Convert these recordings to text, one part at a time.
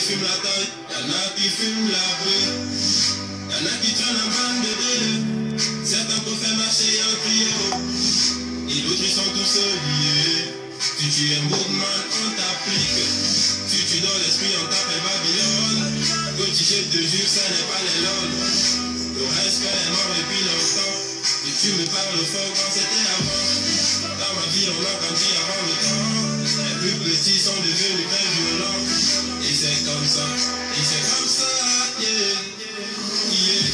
fument la taille, y'en a qui fument la beuh. Y'en a qui traînent en bande de deux. Certains peuvent faire marcher un trio. Et d'autres ils sont tous liés. Si tu es mouvement, on t'applique. Si tu donnes l'esprit, on t'appelle Babylone. Petit je te jure, ça n'est pas les lol. Le respect est mort depuis longtemps. Et tu me parles fort quand c'était avant. Dans ma vie, on a grandi avant le temps. Les plus petits sont devenus très violents. Et c'est comme ça, yeah, yeah.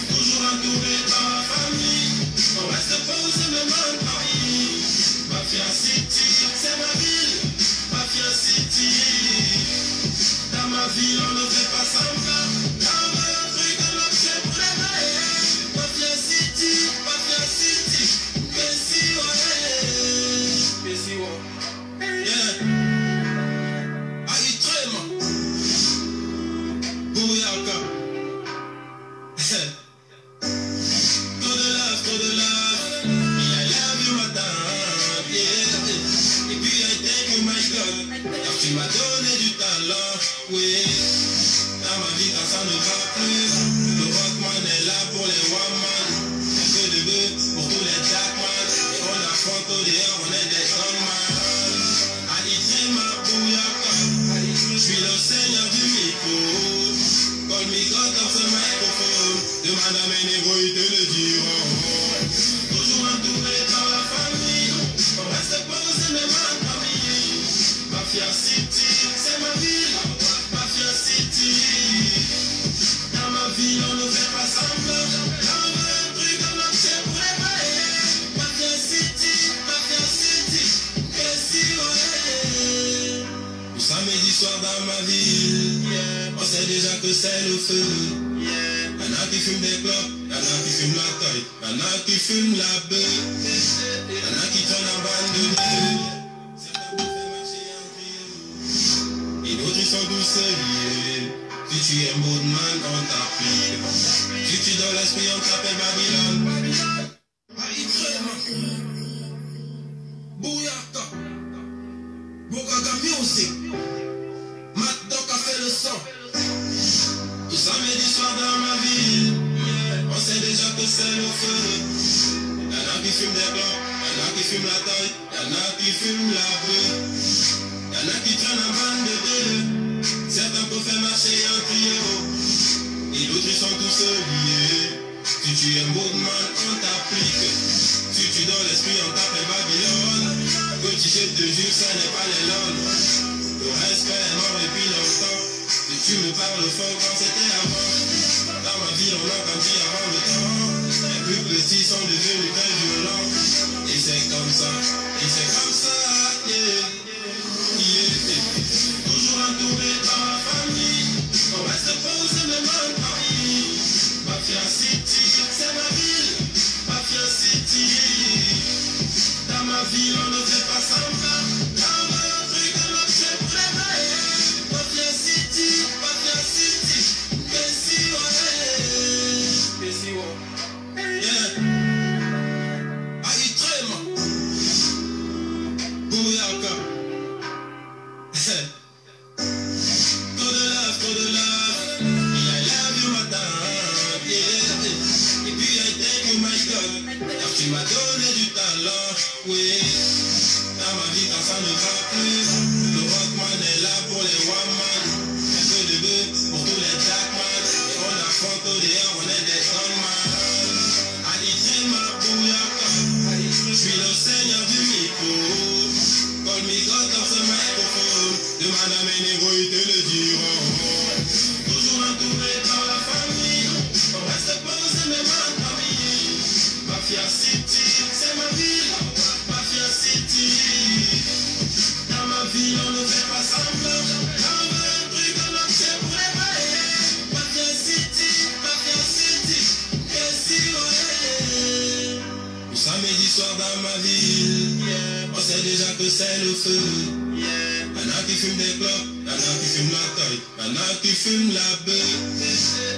Toujours entouré par la famille. On reste posé même en Paris. Mafia City, c'est ma ville. Mafia City. Dans ma ville, on ne fait pas semblant. On veut un truc, on obtient pour les mailles. Mafia City, Pessi, ouais. Yeah. Trop de love, me I love you madame, yeah. Et puis I thank you my God, car tu m'as donné du talent, oui. Dans ma vie quand ça ne va plus, le rockman est là pour les one-man. Un peu de bœuf pour tous les jackman, et on affronte au dehors, on est des strongman. Alité ma bouillaka, je suis le seigneur du micro. Call me God dans ce microphone, demande à mes négros, ils te le diront. Toujours entouré par la famille, on reste posé même en famille. Mafia City, c'est ma ville. Mafia City. Dans ma ville, on ne fait pas semblant. On veut un truc, on obtient pour les mailles. Mafia City, Pessi, ouais. Le samedi soir dans ma ville, on sait déjà que c'est le feu. Y'en a qui fument des clopes, y'en a qui fument la taille, y'en a qui fument la beuh. Y'en a qui traînent en bande de deux. Certains peuvent faire marcher en trio. Et d'autres ils sont tous liés. Si tu es moodman, on t'applique. Si tu donnes l'esprit, on t'appelle Babylone. Bouyaka, Bogaga Music, Matt Doc a fait le son. Tout samedi soir dans ma ville, on sait déjà que c'est le feu. Y'en a qui fument des blancs, y'en a qui fument la taille, y'en a qui fument la beuh. Y'en a qui traînent en bande de deux. Certains peuvent faire marcher un trio. Et d'autres ils sont tous liés. Si tu es mouvement, on t'applique. Si tu donnes l'esprit, on t'appelle Babylone. Petit je te jure, ça n'est pas les lol. Le respect est mort depuis longtemps. Et tu me parles fort quand c'était avant. Dans ma vie, on a grandi avant le temps. Les plus petits sont devenus très violents. Et c'est comme ça, yeah, yeah. Toujours entouré par la famille. On reste posé même en Paris. Mafia City, c'est ma ville. Mafia City. Dans ma ville, on ne fait pas semblant. On veut un truc, on obtient pour les mailles. Mafia City, Pessi, ouais. Yeah. Aïtrema, Bouyaka. Trop de love, me I love you madame, yeah. Et puis I thank you my God, car tu m'as donné du talent, oui. Dans ma vie quand ça ne va plus, le rockman est là pour les one-man. Un peu de bœuf pour tous les jackman, et on affronte au dehors, on est des strongman. Alité ma bouillaka, je suis le seigneur du micro. Call me God dans ce microphone, demande à mes négros, ils te le diront. Toujours entouré par la famille, on reste posé même en famille. Mafia City, c'est ma ville. Mafia City. Dans ma ville, on ne fait pas semblant. On veut un truc, on obtient pour les mailles. Mafia City, Pessi, ouais. Le samedi soir dans ma ville, on sait déjà que c'est le feu. Y'en a qui fument des clopes, y'en a qui fument la taille, y'en a qui fument la beuh.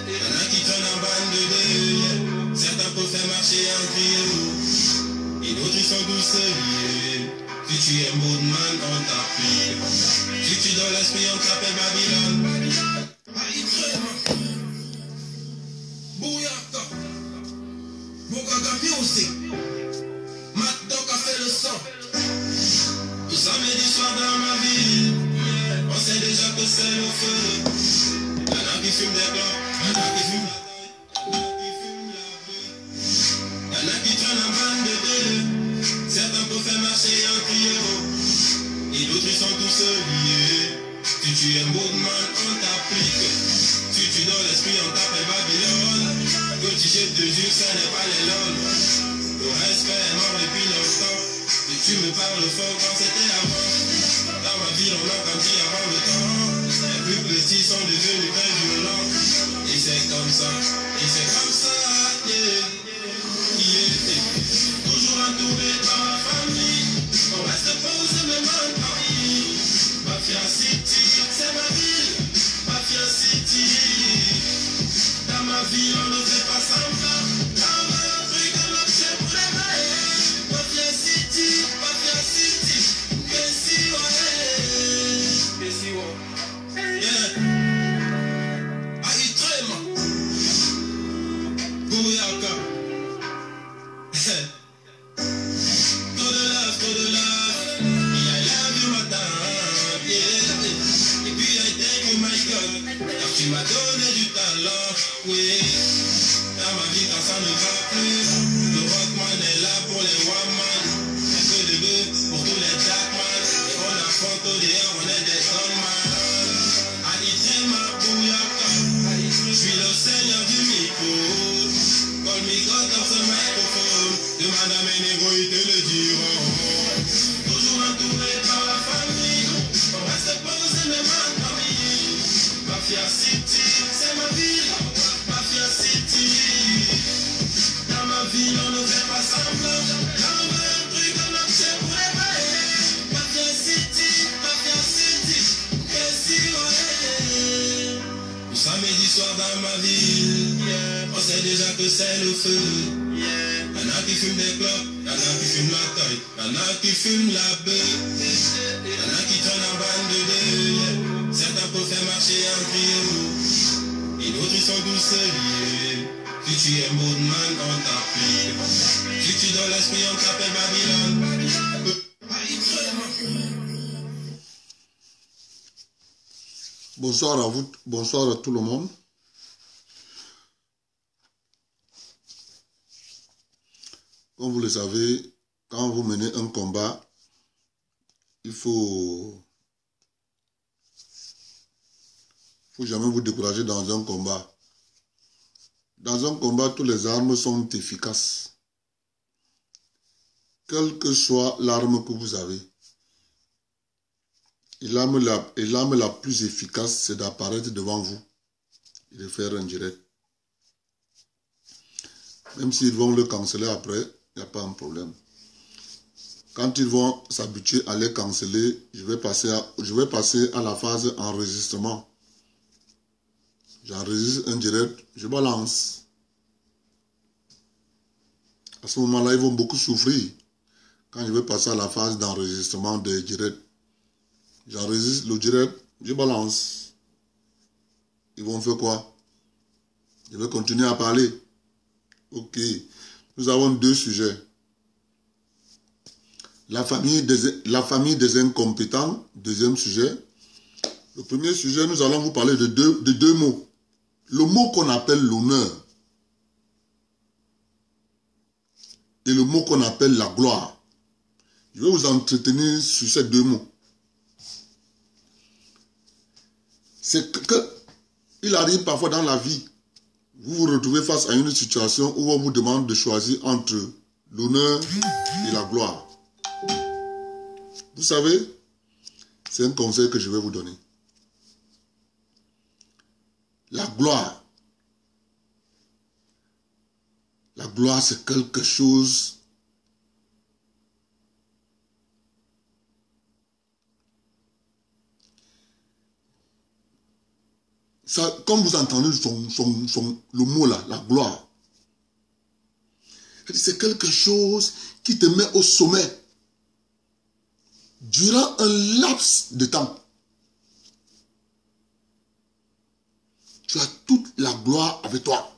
Y'en a qui traînent en bande de deux. Certains peuvent faire marcher en trio. Et d'autres ils sont tous liés. Si tu es Moodman, on t'applique. Si tu es dans l'esprit, on t'appelle Babylone. Bouyaka. Bogaga Music. Matok a fait le son. Tout samedi soir dans ma ville. On sait déjà que c'est le feu. Y'en a qui fument des clopes, y'en a qui fument la taille, y'en a qui fument la beuh. Y'en a qui traînent en bande de deux. Certains peuvent faire marcher en trio. Et d'autres ils sont tous liés. Si tu es Moodman, on t'applique. Si tu dans l'esprit, on t'appelle Babylone. Que tu jettes de yeux, ça n'est pas les lol. Le respect est mort depuis longtemps. Et tu me parles fort quand c'était avant. Dans ma ville, on a grandi avant le temps. Les plus petits sont devenus très violents. Et c'est comme ça, yeah. Toujours entouré par la famille. On reste posé même en Paris. Mafia City, c'est ma ville. Mafia City. Dans ma vie, on ne fait pas semblant. Dans un truc, on l'objet pour les mailles. Mafia City. Kessi, ouais. Yeah. Aïtrema. Bouyaka. Trop de love. Yeah, I love you, madame. Yeah. Et puis, I thank you, my God. Car tu m'as donné du talent. Oui. Dans ma vie, quand ça ne va plus, le rockman est là pour les one-man. Un peu de bœuf pour tous les jackman. Et on affronte au dehors, on est des strongman. Aïtrema, Bouyaka. Je suis le seigneur du micro. Call me God of the microphone. Demande à mes négros, ils te le diront. Toujours entouré par la famille. On reste posé même en famille. Mafia City, c'est ma ville. Mafia City. Dans ma ville, on ne fait pas semblant. Dans un truc, on obtient pour les bails. Mafia City. Kessi, ouais. Tout samedi soir dans ma ville. On sait déjà que c'est le feu. Y'en a qui fument des clopes, y'en a qui fument la taille, y'en a qui fument la beuh. Y'en a qui traînent en bande de deux. Certains peuvent faire marcher en trio. Et d'autres ils sont tous liés. Si tu es Moodman, on t'applique. Si tu es dans l'esprit, on t'appelle Babylone. Bonsoir à vous, bonsoir à tout le monde. Comme vous le savez, quand vous menez un combat, il faut jamais vous décourager dans un combat. Dans un combat, toutes les armes sont efficaces. Quelle que soit l'arme que vous avez. Et l'arme la plus efficace, c'est d'apparaître devant vous et de faire un direct. Même s'ils vont le canceller après, il n'y a pas un problème. Quand ils vont s'habituer à les canceller, je vais passer à la phase enregistrement. J'enregistre un direct, je balance. À ce moment-là, ils vont beaucoup souffrir. Quand je vais passer à la phase d'enregistrement des directs, j'enregistre le direct, je balance. Ils vont faire quoi? Je vais continuer à parler. Ok. Nous avons deux sujets. La famille des incompétents, deuxième sujet. Le premier sujet, nous allons vous parler de deux mots. Le mot qu'on appelle l'honneur et le mot qu'on appelle la gloire. Je vais vous entretenir sur ces deux mots. C'est que il arrive parfois dans la vie, vous vous retrouvez face à une situation où on vous demande de choisir entre l'honneur et la gloire. Vous savez, c'est un conseil que je vais vous donner. La gloire, c'est quelque chose ça, comme vous entendez le mot là, la gloire, c'est quelque chose qui te met au sommet. durant un laps de temps, tu as toute la gloire avec toi.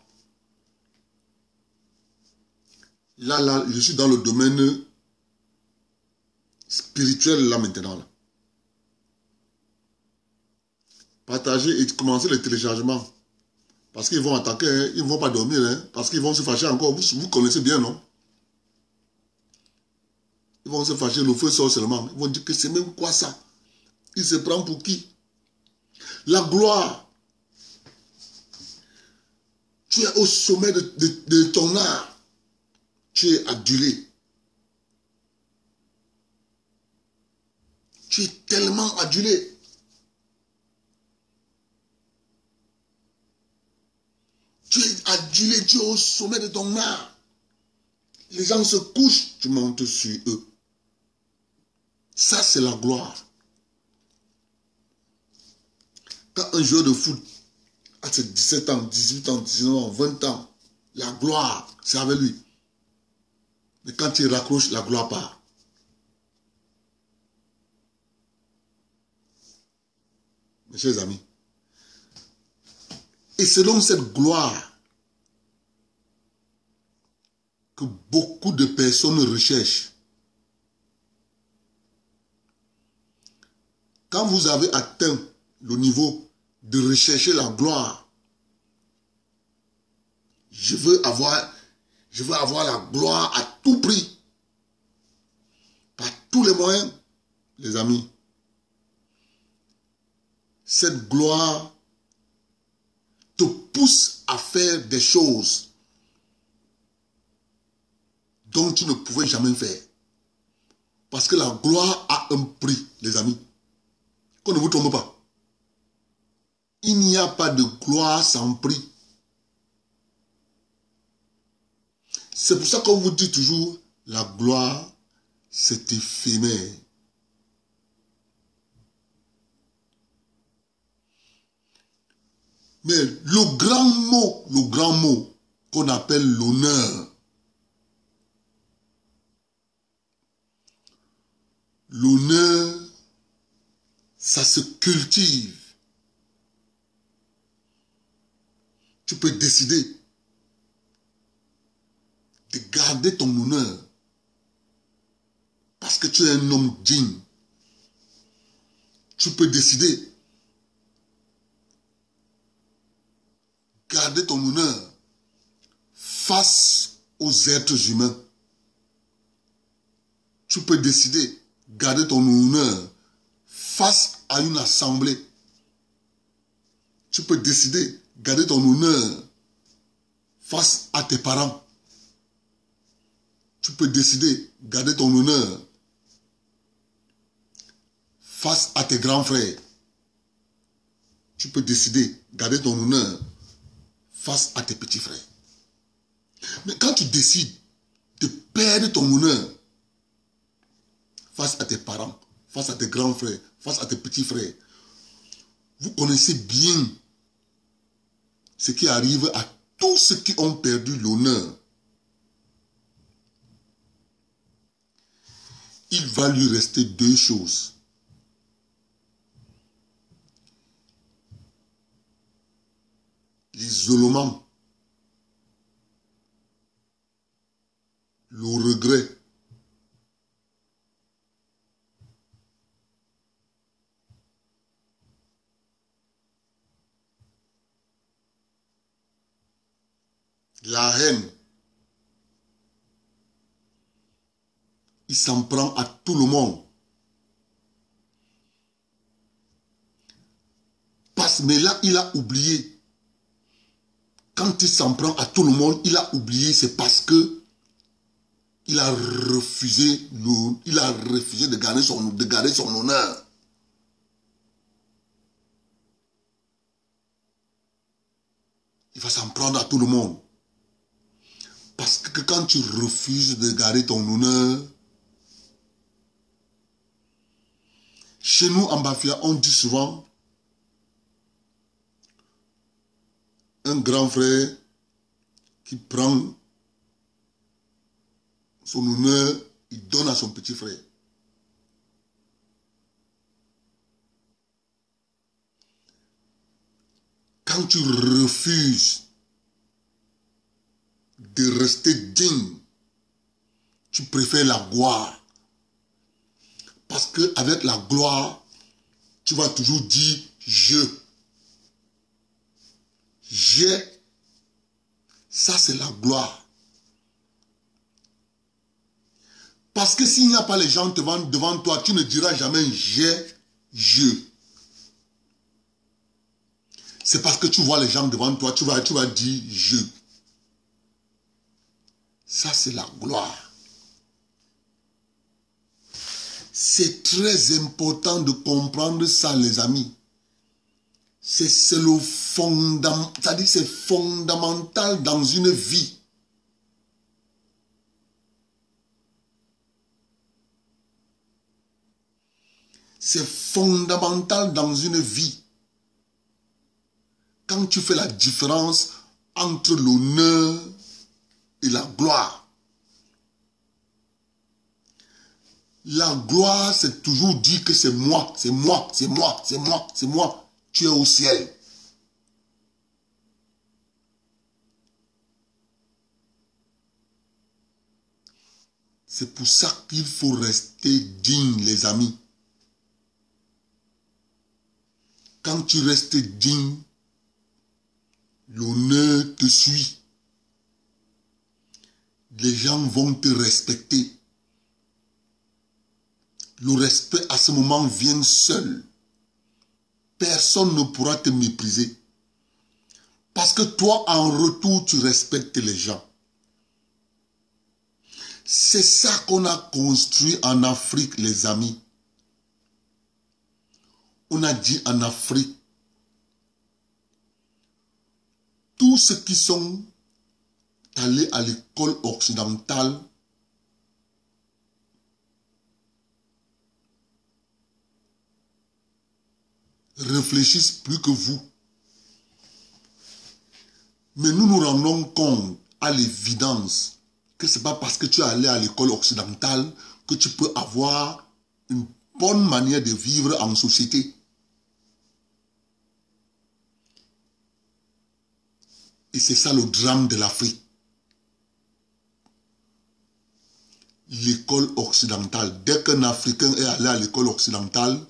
Là, je suis dans le domaine spirituel là maintenant. Là. Partagez et commencez le téléchargement. Parce qu'ils vont attaquer, hein, ils ne vont pas dormir, hein, parce qu'ils vont se fâcher encore. Vous connaissez bien, non? Ils vont se fâcher, le feu sort seulement. Ils vont dire que c'est même quoi ça? Il se prend pour qui? La gloire. Tu es au sommet de ton art. Tu es adulé. Tu es tellement adulé. Tu es adulé, tu es au sommet de ton art. Les gens se couchent, tu montes sur eux. Ça, c'est la gloire. Quand un joueur de foot a ses 17 ans, 18 ans, 19 ans, 20 ans, la gloire, c'est avec lui. Mais quand il raccroche, la gloire part. Mes chers amis, et c'est donc cette gloire que beaucoup de personnes recherchent. Quand vous avez atteint le niveau de rechercher la gloire, je veux avoir la gloire à tout prix, par tous les moyens, les amis. Cette gloire te pousse à faire des choses dont tu ne pouvais jamais faire. Parce que la gloire a un prix, les amis. Qu'on ne vous trompe pas. Il n'y a pas de gloire sans prix. C'est pour ça qu'on vous dit toujours, la gloire, c'est éphémère. Mais le grand mot qu'on appelle l'honneur, l'honneur, ça se cultive. Tu peux décider de garder ton honneur parce que tu es un homme digne. Tu peux décider de garder ton honneur face aux êtres humains. Tu peux décider de garder ton honneur face à une assemblée. Tu peux décider de garder ton honneur face à tes parents. Tu peux décider de garder ton honneur face à tes grands frères. Tu peux décider de garder ton honneur face à tes petits frères. Mais quand tu décides de perdre ton honneur face à tes parents, face à tes grands frères, face à tes petits frères, vous connaissez bien ce qui arrive à tous ceux qui ont perdu l'honneur. Il va lui rester deux choses. L'isolement, le regret, la haine. Il s'en prend à tout le monde. Mais là, il a oublié. Quand il s'en prend à tout le monde, il a oublié, c'est parce que il a refusé de garder son honneur. Il va s'en prendre à tout le monde. Parce que quand tu refuses de garder ton honneur, chez nous en Bafia, on dit souvent, un grand frère qui prend son honneur, il donne à son petit frère. quand tu refuses de rester digne, tu préfères la gloire. Parce qu'avec la gloire, tu vas toujours dire je. J'ai. Ça, c'est la gloire. Parce que s'il n'y a pas les gens devant toi, tu ne diras jamais j'ai, je. C'est parce que tu vois les gens devant toi, tu vas dire je. Ça, c'est la gloire. C'est très important de comprendre ça, les amis. C'est le fondament, c'est-à-dire c'est fondamental dans une vie. C'est fondamental dans une vie. Quand tu fais la différence entre l'honneur et la gloire. La gloire, c'est toujours dire que c'est moi, c'est moi, c'est moi, c'est moi, c'est moi. Tu es au ciel. C'est pour ça qu'il faut rester digne, les amis. Quand tu restes digne, l'honneur te suit. Les gens vont te respecter. Le respect à ce moment vient seul. Personne ne pourra te mépriser. Parce que toi, en retour, tu respectes les gens. C'est ça qu'on a construit en Afrique, les amis. On a dit en Afrique, tous ceux qui sont allés à l'école occidentale réfléchissent plus que vous. Mais nous nous rendons compte à l'évidence que ce n'est pas parce que tu es allé à l'école occidentale que tu peux avoir une bonne manière de vivre en société. Et c'est ça le drame de l'Afrique. L'école occidentale. Dès qu'un Africain est allé à l'école occidentale,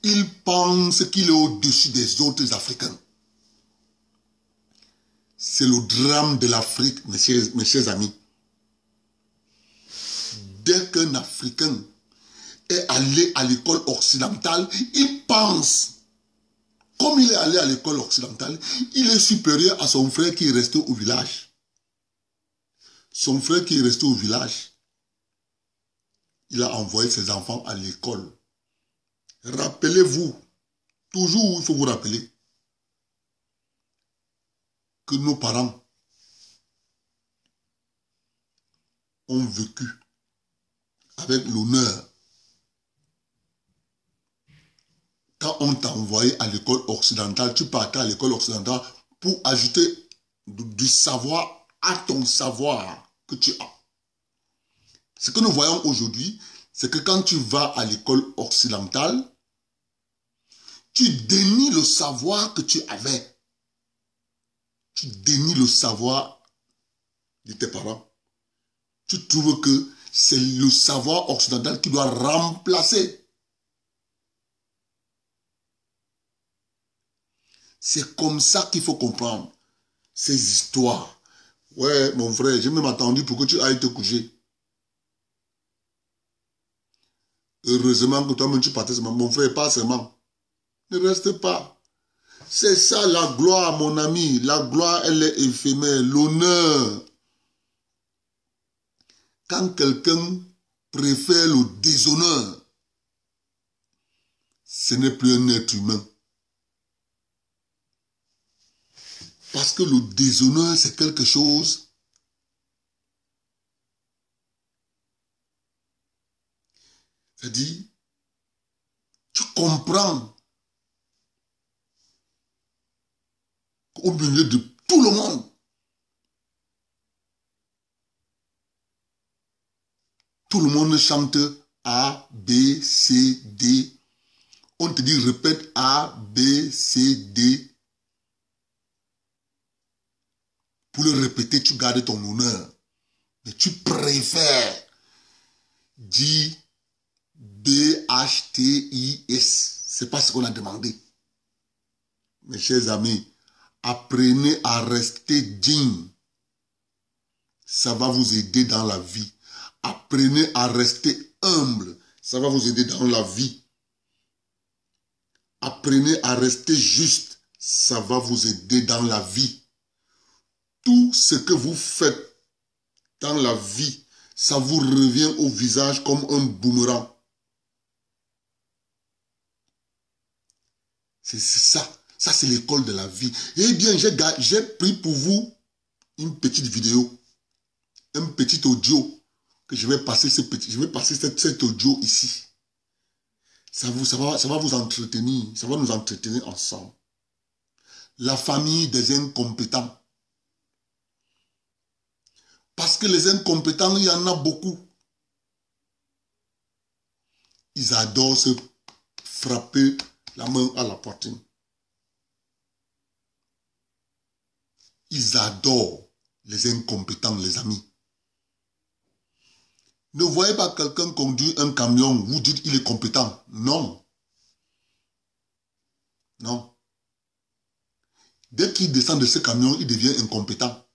il pense qu'il est au-dessus des autres Africains. C'est le drame de l'Afrique, mes chers amis. Dès qu'un Africain est allé à l'école occidentale, il pense, comme il est allé à l'école occidentale, il est supérieur à son frère qui est resté au village. Son frère qui est resté au village, il a envoyé ses enfants à l'école. Rappelez-vous, toujours il faut vous rappeler, que nos parents ont vécu avec l'honneur. Quand on t'a envoyé à l'école occidentale, tu partais à l'école occidentale pour ajouter du savoir à ton savoir que tu as. Ce que nous voyons aujourd'hui, c'est que quand tu vas à l'école occidentale, tu dénies le savoir que tu avais. Tu dénies le savoir de tes parents. Tu trouves que c'est le savoir occidental qui doit remplacer. C'est comme ça qu'il faut comprendre ces histoires. Ouais, mon frère, j'ai même attendu pour que tu ailles te coucher. Heureusement que toi-même tu partais seulement. Mon frère, pas seulement. Ne reste pas. C'est ça la gloire, mon ami. La gloire, elle est éphémère. L'honneur. Quand quelqu'un préfère le déshonneur, ce n'est plus un être humain. Parce que le déshonneur, c'est quelque chose c'est-à-dire, tu comprends qu'au milieu de tout le monde, tout le monde chante A, B, C, D. On te dit répète A, B, C, D. pour le répéter, tu gardes ton honneur. Mais tu préfères dire B-H-T-I-S. C'est pas ce qu'on a demandé. Mes chers amis, apprenez à rester digne. Ça va vous aider dans la vie. Apprenez à rester humble. Ça va vous aider dans la vie. Apprenez à rester juste. Ça va vous aider dans la vie. Tout ce que vous faites dans la vie, ça vous revient au visage comme un boomerang. C'est ça. Ça, c'est l'école de la vie. Eh bien, j'ai pris pour vous une petite vidéo, un petit audio que je vais passer cet audio ici. Ça va vous entretenir, ça va nous entretenir ensemble. La famille des incompétents. Parce que les incompétents, il y en a beaucoup. Ils adorent se frapper la main à la poitrine. Ils adorent les incompétents, les amis. Ne voyez pas quelqu'un conduire un camion, vous dites il est compétent. Non. Non. Dès qu'il descend de ce camion, il devient incompétent.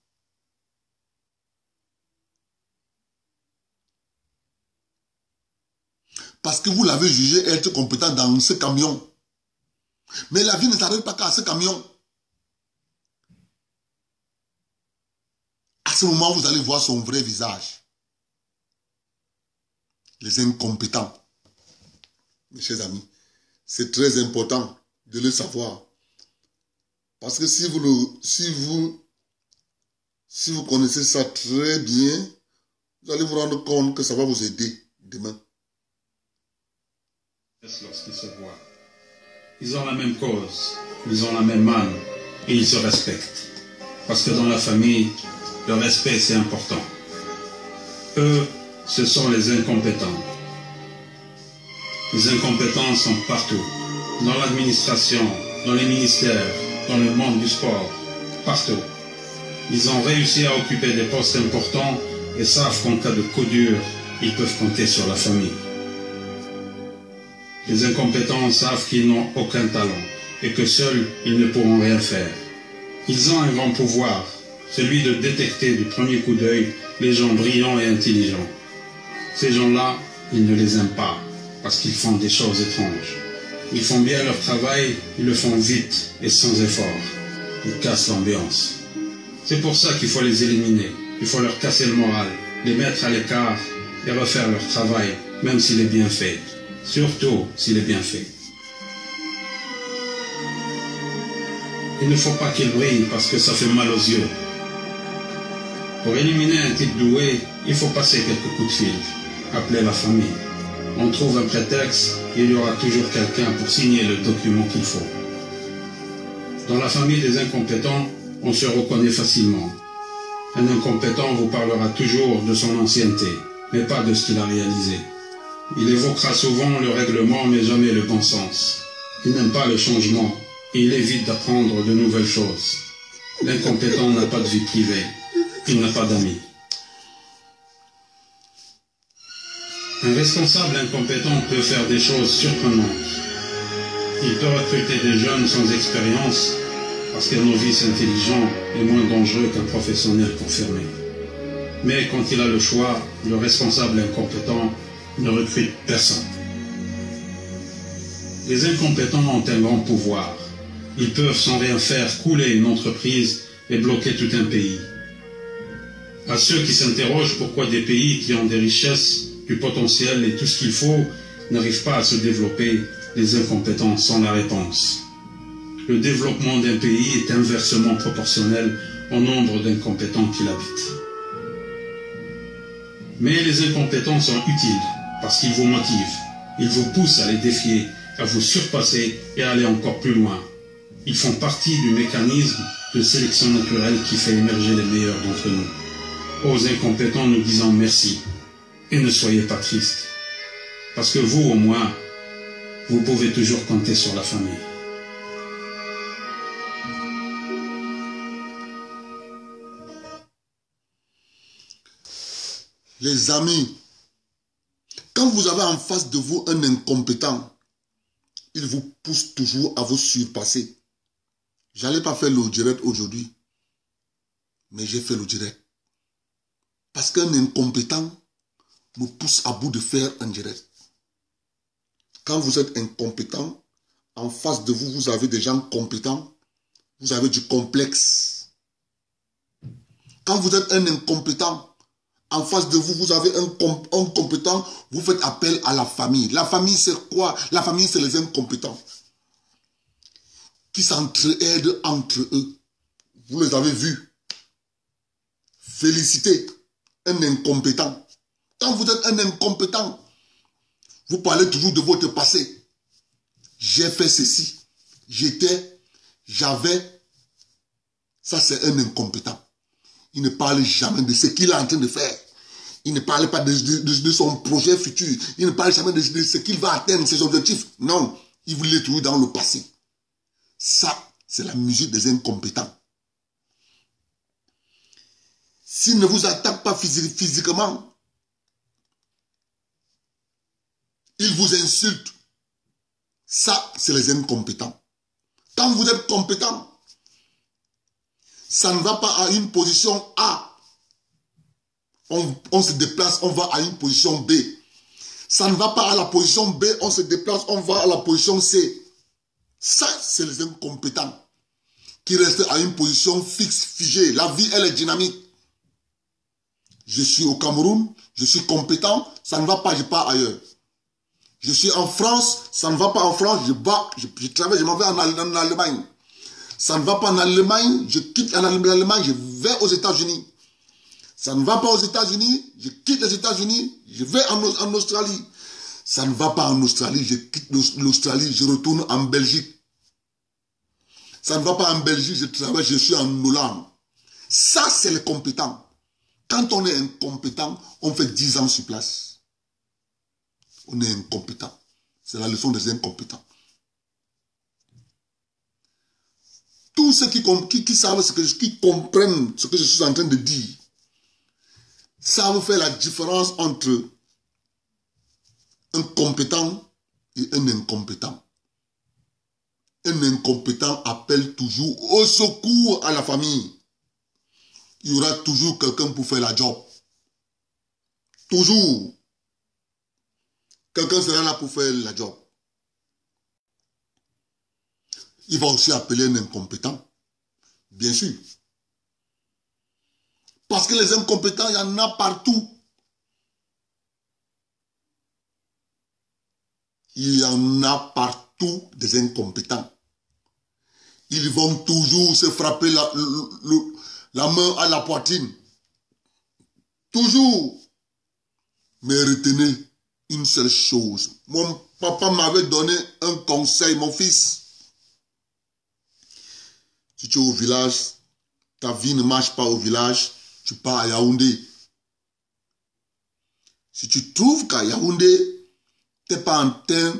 Parce que vous l'avez jugé être compétent dans ce camion. Mais la vie ne s'arrête pas qu'à ce camion. À ce moment, vous allez voir son vrai visage. Les incompétents. Mes chers amis, c'est très important de le savoir. Parce que si vous connaissez ça très bien, vous allez vous rendre compte que ça va vous aider demain. Lorsqu'ils se voient, ils ont la même cause, ils ont la même âme et ils se respectent. Parce que dans la famille, le respect c'est important. Eux, ce sont les incompétents. Les incompétents sont partout. Dans l'administration, dans les ministères, dans le monde du sport, partout. Ils ont réussi à occuper des postes importants et savent qu'en cas de coup dur, ils peuvent compter sur la famille. Les incompétents savent qu'ils n'ont aucun talent et que seuls, ils ne pourront rien faire. Ils ont un grand pouvoir, celui de détecter du premier coup d'œil les gens brillants et intelligents. Ces gens-là, ils ne les aiment pas parce qu'ils font des choses étranges. Ils font bien leur travail, ils le font vite et sans effort. Ils cassent l'ambiance. C'est pour ça qu'il faut les éliminer. Il faut leur casser le moral, les mettre à l'écart et refaire leur travail, même s'il est bien fait. Surtout s'il est bien fait. Il ne faut pas qu'il brille parce que ça fait mal aux yeux. Pour éliminer un type doué, il faut passer quelques coups de fil, appeler la famille. On trouve un prétexte et il y aura toujours quelqu'un pour signer le document qu'il faut. Dans la famille des incompétents, on se reconnaît facilement. Un incompétent vous parlera toujours de son ancienneté, mais pas de ce qu'il a réalisé. Il évoquera souvent le règlement, mais jamais le bon sens. Il n'aime pas le changement et il évite d'apprendre de nouvelles choses. L'incompétent n'a pas de vie privée. Il n'a pas d'amis. Un responsable incompétent peut faire des choses surprenantes. Il peut recruter des jeunes sans expérience parce qu'un novice intelligent est moins dangereux qu'un professionnel confirmé. Mais quand il a le choix, le responsable incompétent ne recrute personne. Les incompétents ont un grand pouvoir. Ils peuvent sans rien faire couler une entreprise et bloquer tout un pays. À ceux qui s'interrogent pourquoi des pays qui ont des richesses, du potentiel et tout ce qu'il faut n'arrivent pas à se développer, les incompétents sont la réponse. Le développement d'un pays est inversement proportionnel au nombre d'incompétents qui l'habitent. Mais les incompétents sont utiles parce qu'ils vous motivent, ils vous poussent à les défier, à vous surpasser et à aller encore plus loin. Ils font partie du mécanisme de sélection naturelle qui fait émerger les meilleurs d'entre nous. Aux incompétents, nous disons merci. Et ne soyez pas tristes. Parce que vous, au moins, vous pouvez toujours compter sur la famille. Les amis, quand vous avez en face de vous un incompétent, il vous pousse toujours à vous surpasser. J'allais pas faire le direct aujourd'hui, mais j'ai fait le direct. Parce qu'un incompétent me pousse à bout de faire un direct. Quand vous êtes incompétent, en face de vous, vous avez des gens compétents, vous avez du complexe. Quand vous êtes un incompétent, en face de vous, vous avez un compétent, vous faites appel à la famille. La famille, c'est quoi? La famille, c'est les incompétents qui s'entraident entre eux. Vous les avez vus. Félicitez un incompétent. Quand vous êtes un incompétent, vous parlez toujours de votre passé. J'ai fait ceci. J'étais, j'avais. Ça, c'est un incompétent. Il ne parle jamais de ce qu'il est en train de faire. Il ne parle pas de son projet futur. Il ne parle jamais de ce qu'il va atteindre, ses objectifs. Non, il voulait toujours dans le passé. Ça, c'est la musique des incompétents. S'il ne vous attaque pas physiquement, il vous insulte. Ça, c'est les incompétents. Quand vous êtes compétent, ça ne va pas à une position A. On se déplace, on va à une position B. Ça ne va pas à la position B, on se déplace, on va à la position C. Ça, c'est les incompétents qui restent à une position fixe, figée. La vie, elle est dynamique. Je suis au Cameroun, je suis compétent, ça ne va pas, je pars ailleurs. Je suis en France, ça ne va pas en France, je travaille, je m'en vais en Allemagne. Ça ne va pas en Allemagne, je quitte l'Allemagne, je vais aux États-Unis. Ça ne va pas aux États-Unis, je quitte les États-Unis, je vais en Australie. Ça ne va pas en Australie, je quitte l'Australie, je retourne en Belgique. Ça ne va pas en Belgique, je travaille, je suis en Hollande. Ça, c'est les compétents. Quand on est incompétent, on fait 10 ans sur place. On est incompétent. C'est la leçon des incompétents. Tous ceux qui savent qui comprennent ce que je suis en train de dire, savent faire la différence entre un compétent et un incompétent. Un incompétent appelle toujours au secours à la famille. Il y aura toujours quelqu'un pour faire la job. Toujours. Quelqu'un sera là pour faire la job. Il va aussi appeler un incompétent. Bien sûr. Parce que les incompétents, il y en a partout. Il y en a partout des incompétents. Ils vont toujours se frapper la main à la poitrine. Toujours. Mais retenez une seule chose. Mon papa m'avait donné un conseil, mon fils. Si tu es au village, ta vie ne marche pas au village, tu pars à Yaoundé. Si tu trouves qu'à Yaoundé, tu n'es pas en train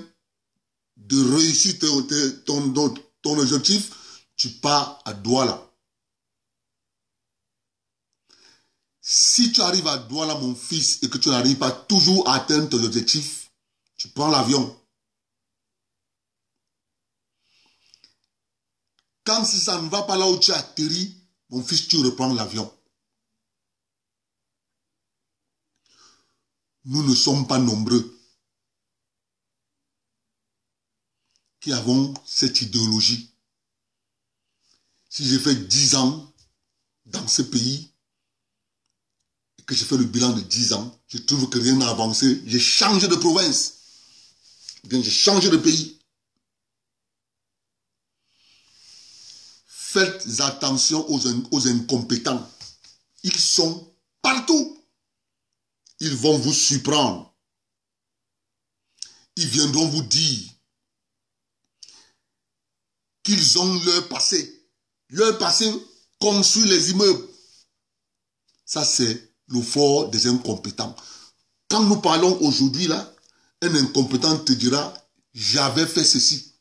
de réussir ton objectif, tu pars à Douala. Si tu arrives à Douala, mon fils, et que tu n'arrives pas toujours à atteindre ton objectif, tu prends l'avion. Quand si ça ne va pas là où tu atterris, mon fils, tu reprends l'avion. Nous ne sommes pas nombreux qui avons cette idéologie. Si j'ai fait 10 ans dans ce pays, et que j'ai fait le bilan de 10 ans, je trouve que rien n'a avancé, j'ai changé de province, bien j'ai changé de pays. Faites attention aux incompétents. Ils sont partout. Ils vont vous surprendre. Ils viendront vous dire qu'ils ont leur passé. Leur passé construit les immeubles. Ça, c'est le fort des incompétents. Quand nous parlons aujourd'hui, là, un incompétent te dira, j'avais fait ceci.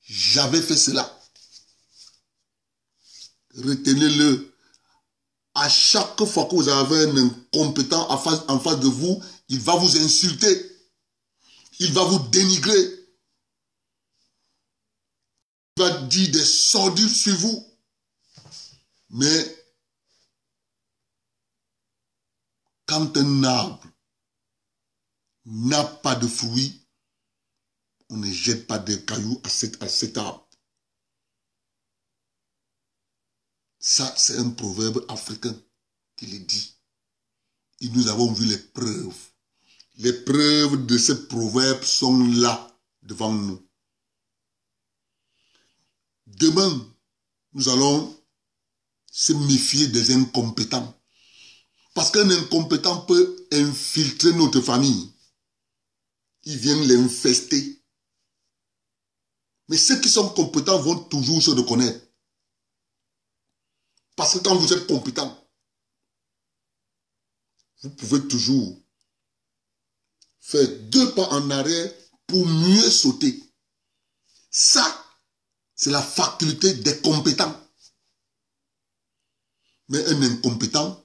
J'avais fait cela. Retenez-le À chaque fois que vous avez un incompétent en face de vous, il va vous insulter. Il va vous dénigrer. Il va dire des sordures sur vous. Mais quand un arbre n'a pas de fruits, on ne jette pas des cailloux à cet arbre. Ça, c'est un proverbe africain qui le dit. Et nous avons vu les preuves. Les preuves de ce proverbe sont là, devant nous. Demain, nous allons se méfier des incompétents. Parce qu'un incompétent peut infiltrer notre famille. Il vient l'infester. Mais ceux qui sont compétents vont toujours se reconnaître. Parce que quand vous êtes compétent, vous pouvez toujours faire 2 pas en arrière pour mieux sauter. Ça, c'est la faculté des compétents. Mais un incompétent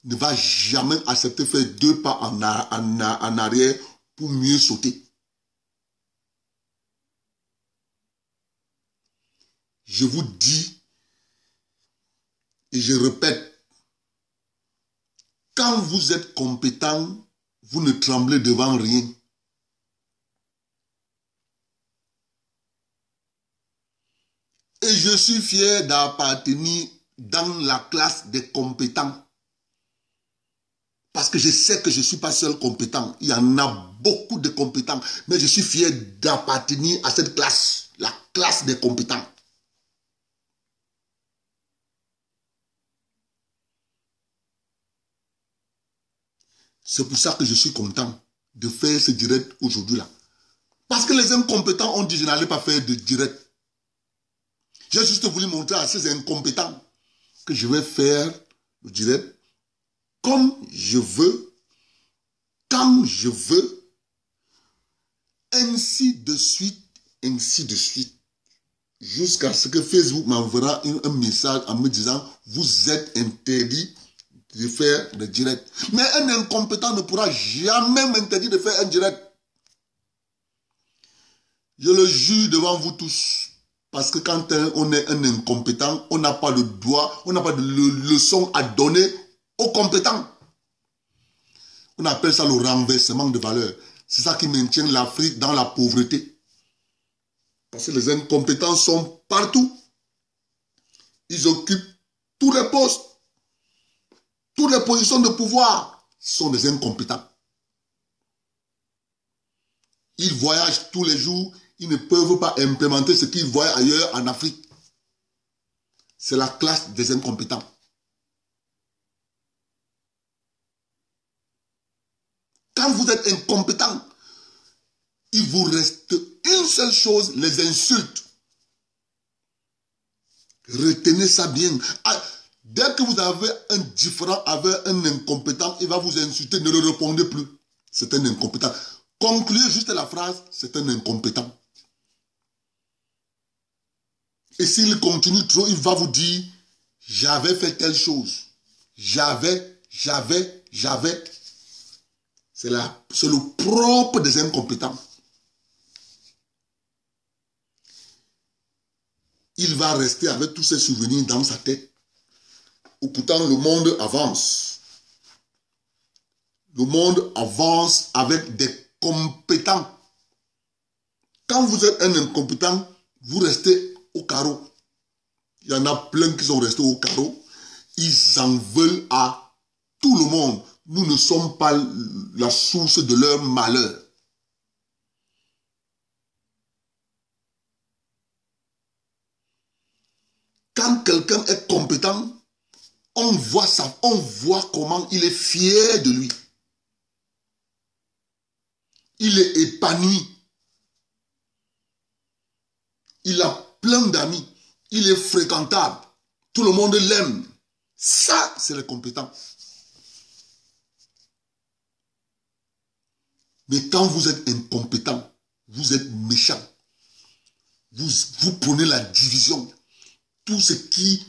ne va jamais accepter de faire 2 pas en arrière pour mieux sauter. Je vous dis et je répète, quand vous êtes compétent, vous ne tremblez devant rien. Et je suis fier d'appartenir dans la classe des compétents. Parce que je sais que je ne suis pas seul compétent. Il y en a beaucoup de compétents. Mais je suis fier d'appartenir à cette classe. La classe des compétents. C'est pour ça que je suis content de faire ce direct aujourd'hui-là. Parce que les incompétents ont dit je n'allais pas faire de direct. J'ai juste voulu montrer à ces incompétents que je vais faire le direct comme je veux, quand je veux, ainsi de suite, jusqu'à ce que Facebook m'enverra un message en me disant vous êtes interdit de faire le direct. Mais un incompétent ne pourra jamais m'interdire de faire un direct. Je le jure devant vous tous. Parce que quand on est un incompétent, on n'a pas le droit, on n'a pas de leçon à donner aux compétents. On appelle ça le renversement de valeur. C'est ça qui maintient l'Afrique dans la pauvreté. Parce que les incompétents sont partout. Ils occupent tous les postes. Toutes les positions de pouvoir sont des incompétents. Ils voyagent tous les jours. Ils ne peuvent pas implémenter ce qu'ils voient ailleurs en Afrique. C'est la classe des incompétents. Quand vous êtes incompétent, il vous reste une seule chose, les insultes. Retenez ça bien. Dès que vous avez un différend avec un incompétent, il va vous insulter, ne le répondez plus. C'est un incompétent. Concluez juste la phrase, c'est un incompétent. Et s'il continue trop, il va vous dire, j'avais fait telle chose. J'avais. C'est le propre des incompétents. Il va rester avec tous ces souvenirs dans sa tête. Ou pourtant, le monde avance. Le monde avance avec des compétents. Quand vous êtes un incompétent, vous restez au carreau. Il y en a plein qui sont restés au carreau. Ils en veulent à tout le monde. Nous ne sommes pas la source de leur malheur. Quand quelqu'un est compétent, on voit ça, on voit comment il est fier de lui. Il est épanoui. Il a plein d'amis. Il est fréquentable. Tout le monde l'aime. Ça, c'est les compétents. Mais quand vous êtes incompétent, vous êtes méchant. Vous prenez la division. Tout ce qui...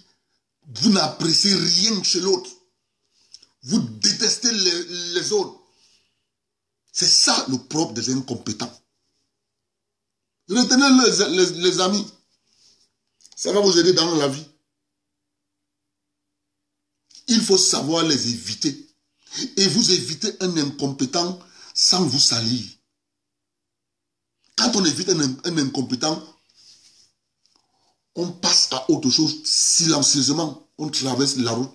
Vous n'appréciez rien chez l'autre. Vous détestez les autres. C'est ça le propre des incompétents. Retenez les amis. Ça va vous aider dans la vie. Il faut savoir les éviter. Et vous évitez un incompétent sans vous salir. Quand on évite un incompétent, on passe à autre chose silencieusement. On traverse la route.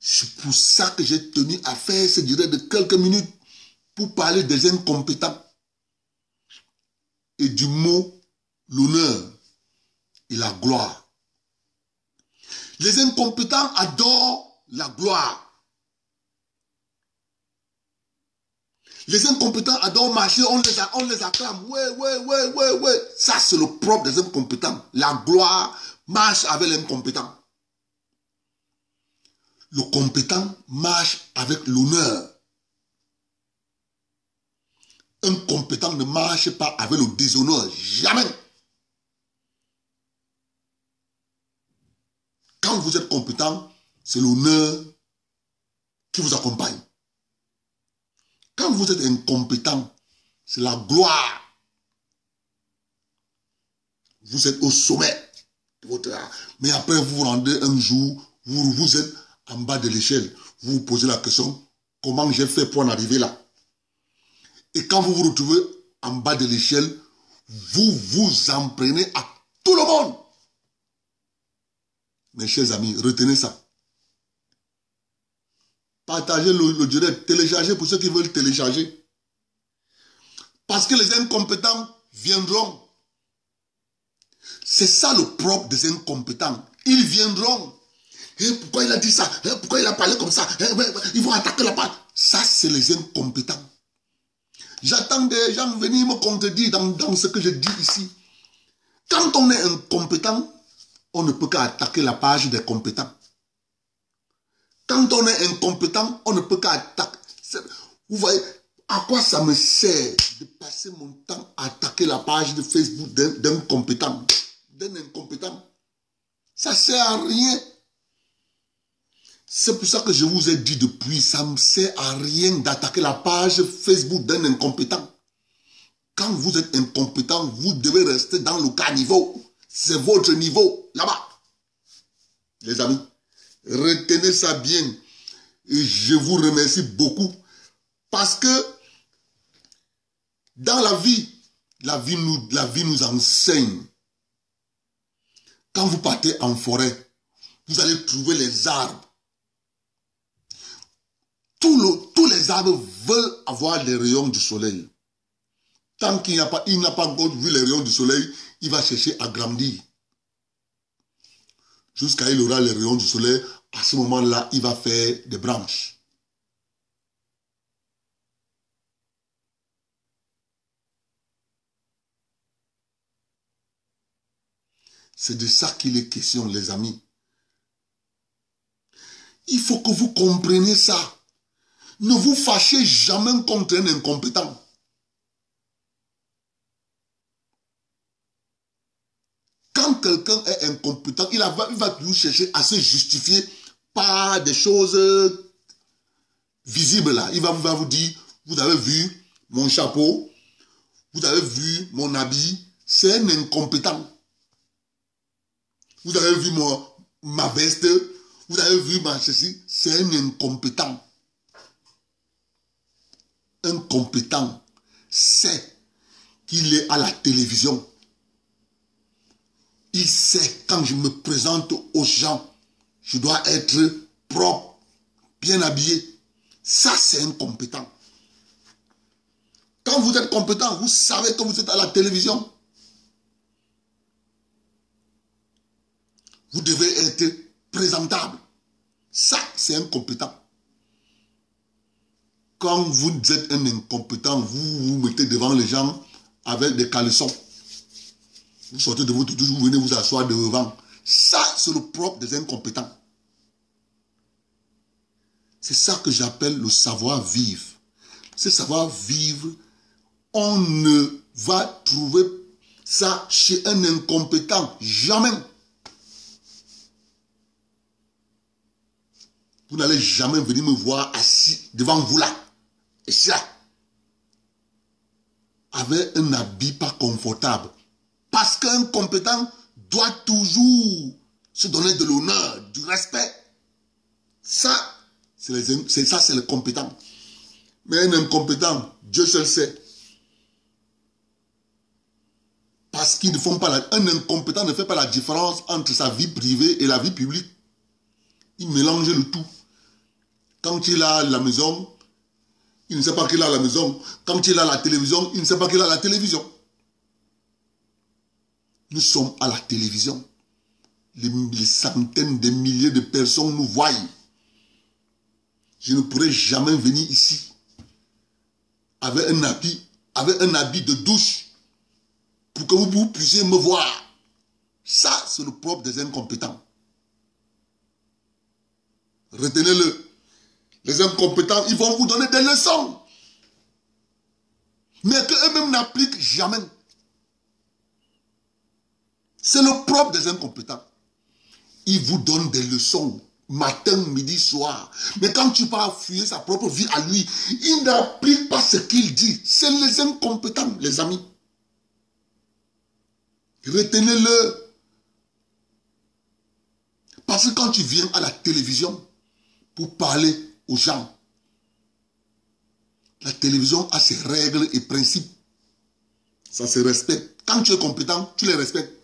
C'est pour ça que j'ai tenu à faire ce direct de quelques minutes pour parler des incompétents et du mot l'honneur et la gloire. Les incompétents adorent la gloire. Les incompétents adorent marcher, on les acclame. Ouais. Ça, c'est le propre des incompétents. La gloire marche avec l'incompétent. Le compétent marche avec l'honneur. Un compétent ne marche pas avec le déshonneur. Jamais. Quand vous êtes compétent, c'est l'honneur qui vous accompagne. Quand vous êtes incompétent, c'est la gloire. Vous êtes au sommet de votre art. Mais après, vous vous rendez un jour, vous êtes en bas de l'échelle. Vous vous posez la question, comment j'ai fait pour en arriver là? Et quand vous vous retrouvez en bas de l'échelle, vous vous en prenez à tout le monde. Mes chers amis, retenez ça. Partagez le direct, téléchargez pour ceux qui veulent télécharger. Parce que les incompétents viendront. C'est ça le propre des incompétents. Ils viendront. Et pourquoi il a dit ça? Pourquoi il a parlé comme ça? Ils vont attaquer la part. Ça, c'est les incompétents. J'attends des gens venir me contredire dans ce que je dis ici. Quand on est incompétent, on ne peut qu'attaquer la page des compétents. Quand on est incompétent, on ne peut qu'attaquer. Vous voyez, à quoi ça me sert de passer mon temps à attaquer la page de Facebook d'un compétent, d'un incompétent? Ça ne sert à rien. C'est pour ça que je vous ai dit depuis, ça ne me sert à rien d'attaquer la page Facebook d'un incompétent. Quand vous êtes incompétent, vous devez rester dans le caniveau. C'est votre niveau, là-bas. Les amis, retenez ça bien. Et je vous remercie beaucoup. Parce que dans la vie nous enseigne. Quand vous partez en forêt, vous allez trouver les arbres. Tous les arbres veulent avoir les rayons du soleil. Tant qu'il n'a pas encore vu les rayons du soleil, il va chercher à grandir. Jusqu'à il aura les rayons du soleil, à ce moment-là, il va faire des branches. C'est de ça qu'il est question, les amis. Il faut que vous compreniez ça. Ne vous fâchez jamais contre un incompétent. Quand quelqu'un est incompétent, il va toujours chercher à se justifier par des choses visibles là. Il va vous dire, vous avez vu mon chapeau, vous avez vu mon habit, c'est un incompétent. Vous avez vu ma veste, vous avez vu ma ceci, c'est un incompétent. Un compétent sait qu'il est à la télévision. Il sait quand je me présente aux gens, je dois être propre, bien habillé. Ça, c'est un compétent. Quand vous êtes compétent, vous savez que vous êtes à la télévision. Vous devez être présentable. Ça, c'est un compétent. Quand vous êtes un incompétent, vous vous mettez devant les gens avec des caleçons. Vous sortez de votre douche, vous venez vous asseoir devant. Ça, c'est le propre des incompétents. C'est ça que j'appelle le savoir-vivre. Ce savoir-vivre, on ne va trouver ça chez un incompétent. Jamais. Vous n'allez jamais venir me voir assis devant vous là. Et ça. Avec un habit pas confortable. Parce qu'un compétent doit toujours se donner de l'honneur, du respect. Ça, c'est le compétent. Mais un incompétent, Dieu seul sait. Parce qu'ils ne font pas un incompétent ne fait pas la différence entre sa vie privée et la vie publique. Il mélange le tout. Quand il a la maison, il ne sait pas qu'il a la maison. Quand il a la télévision, il ne sait pas qu'il a la télévision. Nous sommes à la télévision. Les centaines de milliers de personnes nous voient. Je ne pourrai jamais venir ici avec un habit de douche pour que vous puissiez me voir. Ça, c'est le propre des incompétents. Retenez-le. Les incompétents, ils vont vous donner des leçons. Mais qu'eux-mêmes n'appliquent jamais. C'est le propre des incompétents. Ils vous donnent des leçons. Matin, midi, soir. Mais quand tu vas fuir sa propre vie à lui, il n'applique pas ce qu'il dit. C'est les incompétents, les amis. Retenez-le. Parce que quand tu viens à la télévision pour parler aux gens, la télévision a ses règles et principes. Ça se respecte. Quand tu es compétent, tu les respectes.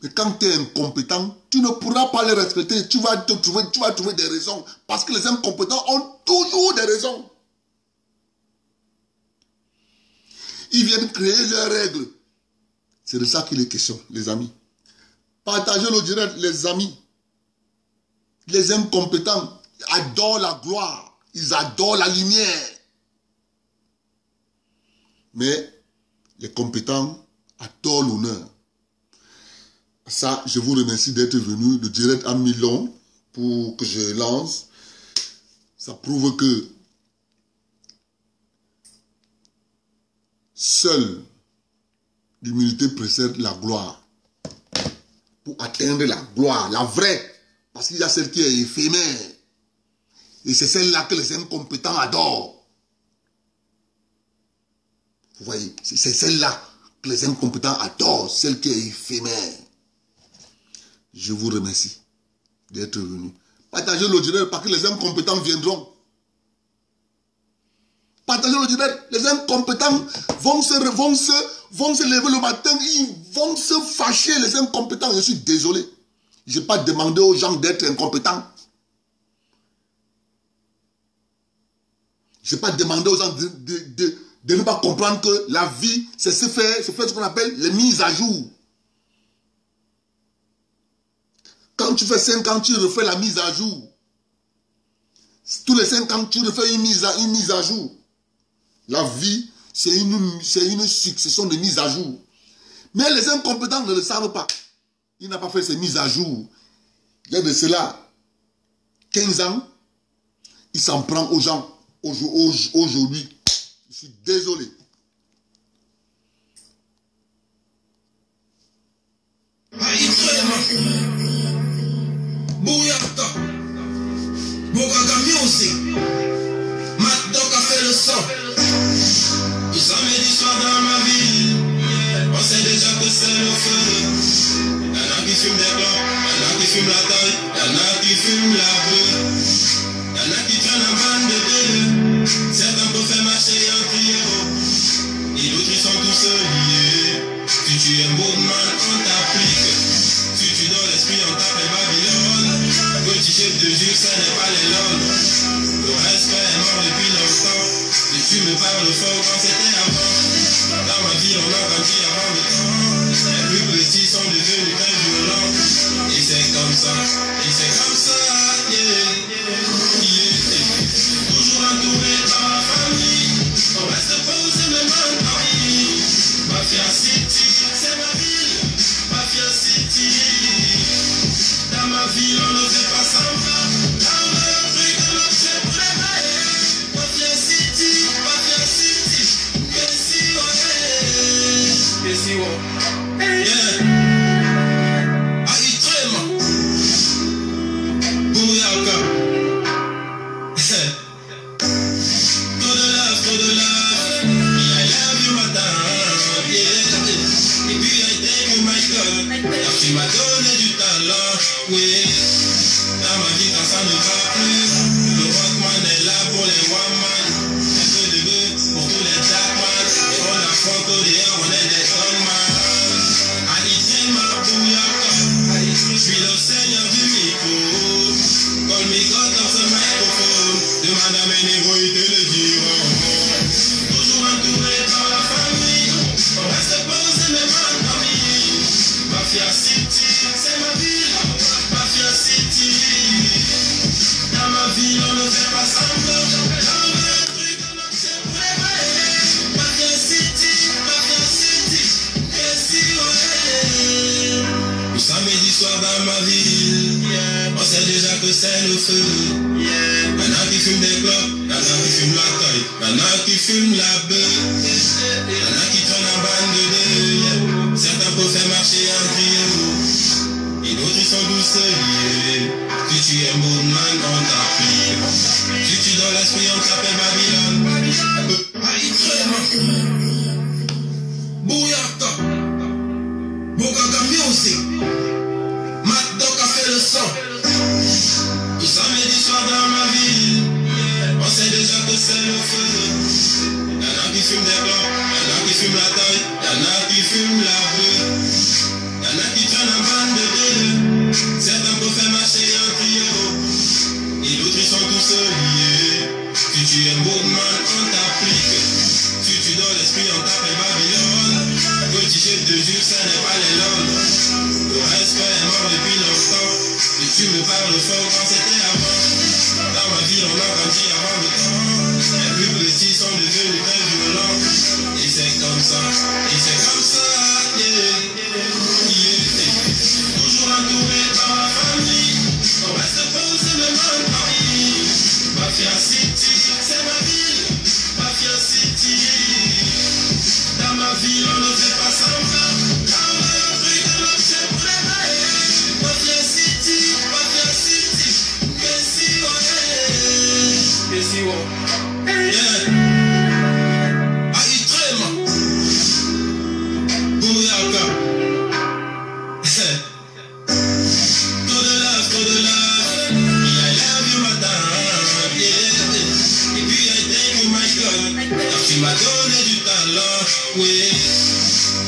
Mais quand tu es incompétent, tu ne pourras pas les respecter. Tu vas trouver des raisons. Parce que les incompétents ont toujours des raisons. Ils viennent créer leurs règles. C'est de ça qu'il est question, les amis. Partagez le direct, les amis. Les incompétents adorent la gloire. Ils adorent la lumière. Mais les compétents adorent l'honneur. Ça, je vous remercie d'être venu. Le direct a mis long pour que je lance. Ça prouve que seule l'humilité précède la gloire. Pour atteindre la gloire, la vraie. Parce qu'il y a celle qui est éphémère. Et c'est celle-là que les incompétents adorent. Vous voyez, c'est celle-là que les incompétents adorent, celle qui est éphémère. Je vous remercie d'être venu. Partagez le direct parce que les incompétents viendront. Partagez le direct. Les incompétents vont se lever le matin, ils vont se fâcher, les incompétents. Je suis désolé. Je n'ai pas demandé aux gens d'être incompétents. Je n'ai pas demandé aux gens de ne pas comprendre que la vie, c'est faire ce qu'on appelle les mises à jour. Quand tu fais 5 ans, tu refais la mise à jour. Tous les 5 ans, tu refais une mise à jour. La vie, c'est une succession de mises à jour. Mais les incompétents ne le savent pas. Il n'a pas fait ces mises à jour. Il y a de cela 15 ans, il s'en prend aux gens aujourd'hui. Je suis désolé. Bouyaka, Bogaga Music, Madoc a fait le son. Tout samedi soir dans ma ville, on sait déjà que c'est le feu. Y'en a qui fument des clopes, y'en a qui fument la taille, y'en a qui fument la bœuf. Y'en a qui traînent en bande de deux. Certains peuvent faire marcher un trio. Et d'autres ils sont tous liés. Si tu es un beau man, on t'applique. Si tu donnes l'esprit, on t'appelle Babylone. Petit chef de Dieu, ça n'est pas les lol. Le respect est mort depuis longtemps. Si tu me parles fort quand c'était avant. Dans ma vie, on a grandi avant le temps. Les plus petits sont devenus très violents. Et c'est comme ça, yeah. Toujours entouré par ma famille. On reste posé même en Paris. Mafia City, c'est ma ville. Mafia City. Dans ma ville, on ne fait pas semblant. Dans l'Afrique, on le fait pour les mailles. Mafia City. Qu'est-ce ouais. Yeah. Aïtrema. Bouyaka. tu m'as donné du talent, oui. Dans ma vie quand ça ne va plus, le rockman est là pour les one-man. Un peu de bœuf pour tous les jackman. Et on affronte au dehors, on est des strongman. Haïtien ma bouillaka, je suis le seigneur du micro. Call me God dans ce microphone. Demande à mes négros, ils te le diront. Toujours entouré par la famille, on reste posé même en famille. Mafia City, c'est ma ville. Mafia City. Dans ma ville, on ne fait pas semblant. On veut un truc, on observe vrai. Mafia City, et si ouais. Le samedi soir dans ma ville, on sait déjà que c'est le feu. Y'en a qui fument des clopes, y'en a qui fument la taille, y'en a qui fument la bœuf. Y'en a qui tournent en bande de deux. Certains peuvent faire marcher en trio. Et d'autres ils sont douceurs. Si tu es moodman, on t'applique. Si tu dans l'esprit, on t'appelle Babylone. Bouyaka. Bogaga Music. Matt Doc a fait le son. Tout samedi soir dans ma ville, on sait déjà que c'est le feu. Y'en a qui fument des clopes, y'en a qui fument la taille, y'en a qui fument la bœuf. Y'en a qui traînent en bande de deux. Certains peuvent faire marcher en trio. Et d'autres ils sont tous liés. Si tu es mouvement, on t'applique. Si tu donnes l'esprit, on t'appelle Babylone. Petit je te jure, ça n'est pas les langues. Le respect est mort depuis longtemps. Et tu me parles fort quand c'était avant. Dans ma ville, on a grandi avant le temps. Les plus petits sont devenus très violents. Et c'est comme ça, yeah. Toujours entouré par la famille, on reste posé même en famille. Mafia City, c'est ma ville. Mafia City. Dans ma ville, on ne fait pas semblant. Quand on a un truc, on observe pour les mailles. Mafia City. Que si ouais. Yeah. Aïtrema. Bouyaka. Trop de love. I love you, madame. Yeah. Et puis I thank you, my God. Car tu m'as donné du talent. Oui.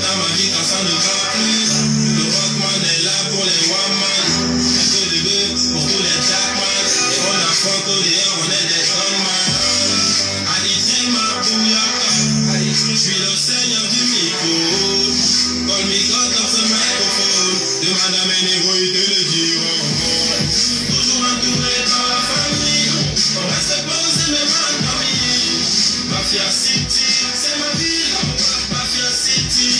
Dans ma vie quand ça ne va plus, le rockman est là pour les one-man. Un peu de bœuf pour tous les jackman. Et on affronte au dehors, on est des strongman. Haïtien ma bouillaka, je suis le seigneur du micro. Call me God dans ce microphone. Demande à mes négros, ils te le diront. Toujours entouré par la famille, on reste posé même en famille. Mafia City, c'est ma ville. Mafia City.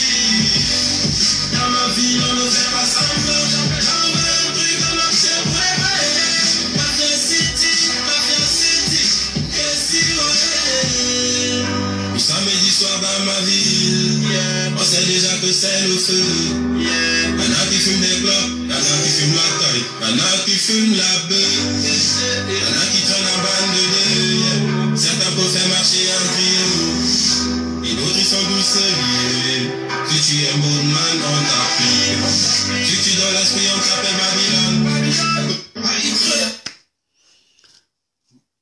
Dans ma ville, on ne fait pas semblant. On veut un truc, on observe vrai. Mafia City, et si ouais. Le samedi soir dans ma ville, on sait déjà que c'est le feu. Y'en a qui fument des clopes, y'en a qui fument la taille, y'en a qui fument la bœuf. Y'en a qui traînent en bande de deux. Certains peuvent faire marcher en trio. Et d'autres ils sont douceurs. Si tu es moodman, on t'applique. Si tu donnes l'esprit, on t'appelle Babylone.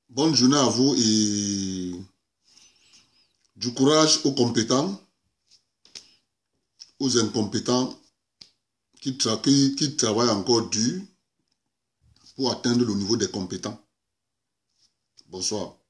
Bonne journée à vous et du courage aux compétents, aux incompétents qui travaillent encore dur pour atteindre le niveau des compétents. Bonsoir.